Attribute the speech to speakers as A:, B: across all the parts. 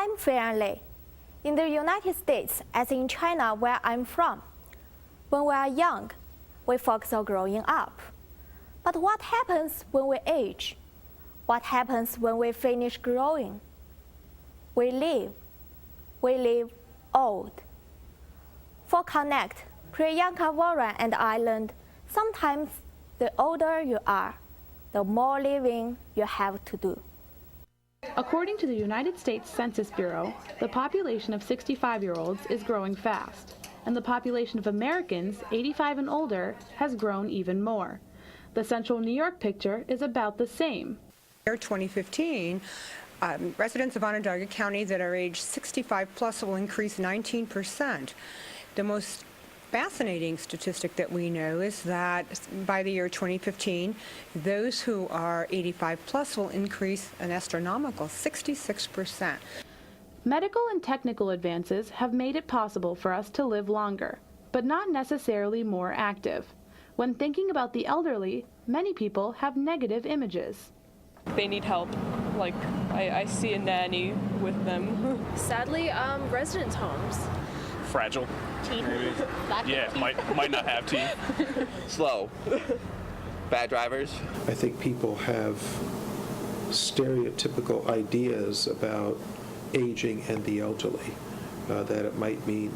A: I'm Feiran Lei. In the United States, as in China where I'm from, when we are young, we focus on growing up. But what happens when we age? What happens when we finish growing? We live old. For Connect, Priyanka Warren and I learned sometimes the older you are, the more living you have to do.
B: According to the United States Census Bureau, the population of 65-year-olds is growing fast, and the population of Americans 85 and older has grown even more. The central New York picture is about the same.
C: In 2015, residents of Onondaga County that are age 65 plus will increase 19%. The most fascinating statistic that we know is that by the year 2015, those who are 85 plus will increase an astronomical 66%.
B: Medical and technical advances have made it possible for us to live longer, but not necessarily more active. When thinking about the elderly, many people have negative images.
D: They need help. Like, I see a nanny with them.
E: Sadly, residence homes.
F: Fragile.
E: Teeth.
F: Maybe. Yeah, might not have teeth.
G: Slow. Bad drivers.
H: I think people have stereotypical ideas about aging and the elderly, that it might mean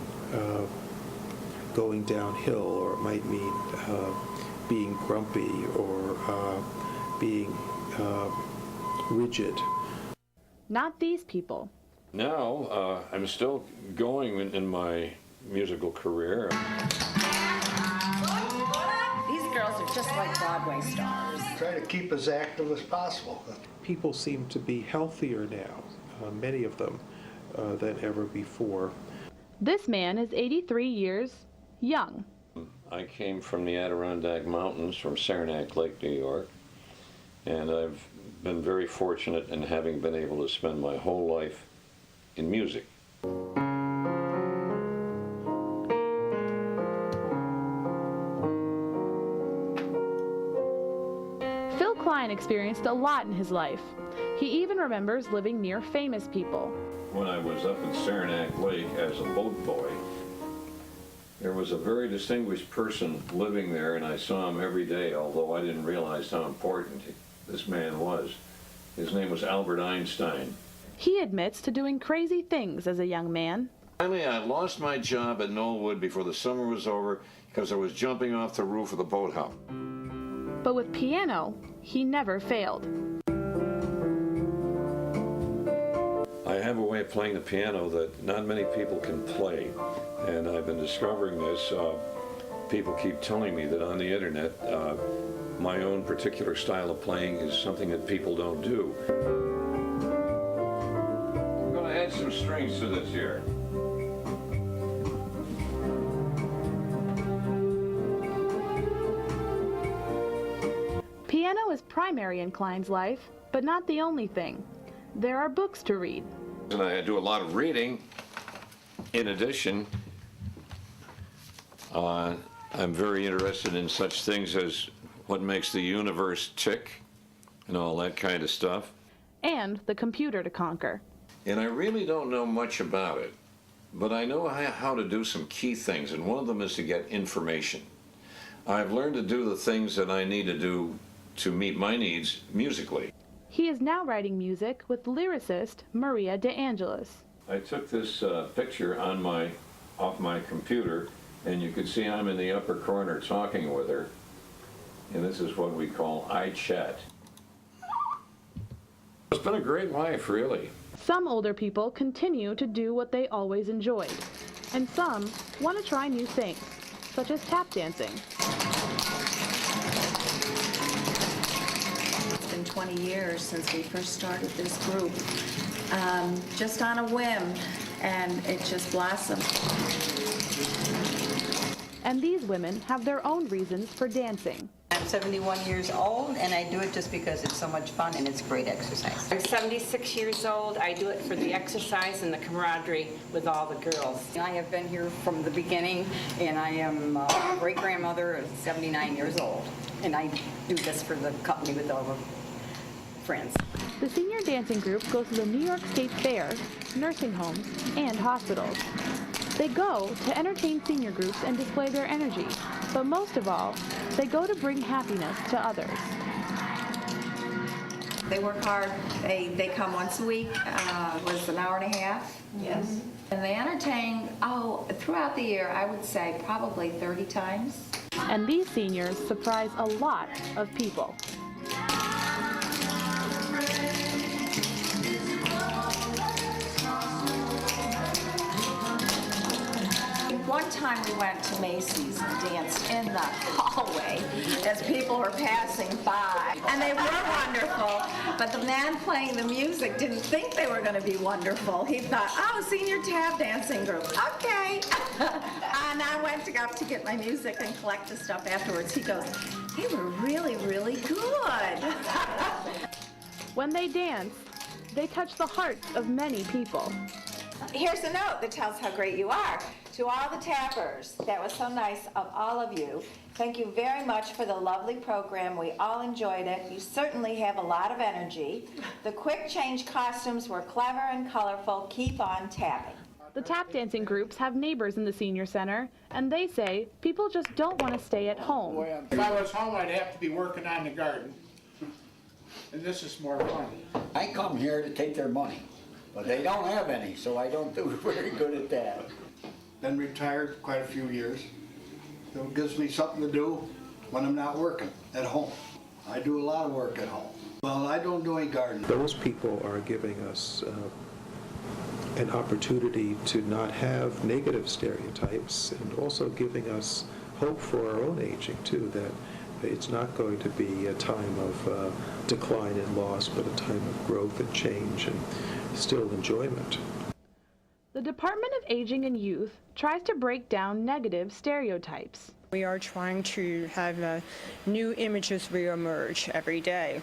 H: going downhill, or it might mean being grumpy, or being rigid.
B: Not these people.
I: Now, I'm still going in my musical career.
J: These girls are just like Broadway stars.
K: Try to keep as active as possible.
H: People seem to be healthier now, many of them, than ever before.
B: This man is 83 years young.
I: I came from the Adirondack Mountains, from Saranac Lake, New York, and I've been very fortunate in having been able to spend my whole life in music.
B: Phil Klein experienced a lot in his life. He even remembers living near famous people.
I: When I was up in Saranac Lake as a boat boy, there was a very distinguished person living there, and I saw him every day, although I didn't realize how important this man was. His name was Albert Einstein.
B: He admits to doing crazy things as a young man.
I: Finally, I lost my job at Knollwood before the summer was over because I was jumping off the roof of the boathouse.
B: But with piano, he never failed.
I: I have a way of playing the piano that not many people can play, and I've been discovering this. People keep telling me that on the internet, my own particular style of playing is something that people don't do. I'm going to add some strings to this here.
B: Piano is primary in Klein's life, but not the only thing. There are books to read.
I: And I do a lot of reading. In addition, I'm very interested in such things as what makes the universe tick and all that kind of stuff.
B: And the computer to conquer.
I: And I really don't know much about it, but I know how to do some key things, and one of them is to get information. I've learned to do the things that I need to do to meet my needs musically.
B: He is now writing music with lyricist Maria De Angelis.
I: I took this picture off my computer, and you can see I'm in the upper corner talking with her. And this is what we call iChat. It's been a great life, really.
B: Some older people continue to do what they always enjoyed, and some want to try new things, such as tap dancing.
J: It's been 20 years since we first started this group, just on a whim, and it just blossomed.
B: And these women have their own reasons for dancing.
L: I'm 71 years old, and I do it just because it's so much fun and it's great exercise.
M: I'm 76 years old. I do it for the exercise and the camaraderie with all the girls.
L: I have been here from the beginning, and I am a great-grandmother of 79 years old, and I do this for the company with all the friends.
B: The senior dancing group goes to the New York State Fair nursing homes, and hospitals. They go to entertain senior groups and display their energy, but most of all, they go to bring happiness to others.
J: They work hard. They come once a week, was an hour and a half. Yes. And they entertain, throughout the year, I would say probably 30 times.
B: And these seniors surprise a lot of people.
J: One time we went to Macy's and danced in the hallway as people were passing by. And they were wonderful, but the man playing the music didn't think they were going to be wonderful. He thought, senior tap dancing group, okay. And I went to go up to get my music and collect the stuff afterwards. He goes, they were really, really good.
B: When they dance, they touch the hearts of many people.
J: Here's a note that tells how great you are. To all the tappers, that was so nice of all of you. Thank you very much for the lovely program. We all enjoyed it. You certainly have a lot of energy. The quick change costumes were clever and colorful. Keep on tapping.
B: The tap dancing groups have neighbors in the senior center, and they say people just don't want to stay at home.
K: If I was home, I'd have to be working on the garden. And this is more fun.
N: I come here to take their money, but they don't have any, so I don't do very good at that.
K: Been retired quite a few years. It gives me something to do when I'm not working at home. I do a lot of work at home. Well, I don't do any gardening.
H: Those people are giving us an opportunity to not have negative stereotypes, and also giving us hope for our own aging too, that it's not going to be a time of decline and loss, but a time of growth and change and still enjoyment.
B: The Department of Aging and Youth tries to break down negative stereotypes.
C: We are trying to have new images reemerge every day.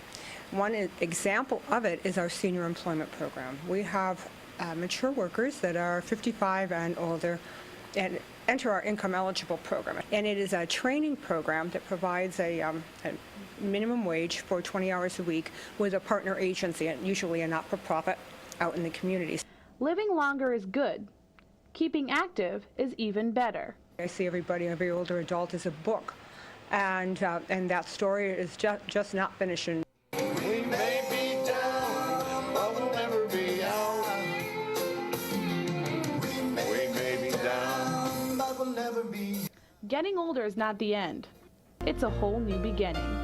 C: One example of it is our senior employment program. We have mature workers that are 55 and older and enter our income eligible program. And it is a training program that provides a minimum wage for 20 hours a week with a partner agency, and usually a not-for-profit out in the communities.
B: Living longer is good. Keeping active is even better.
C: I see every older adult as a book, and that story is just not finishing.
K: We may be down, but we'll never be out. We may be down, but we'll never be.
B: Getting older is not the end. It's a whole new beginning.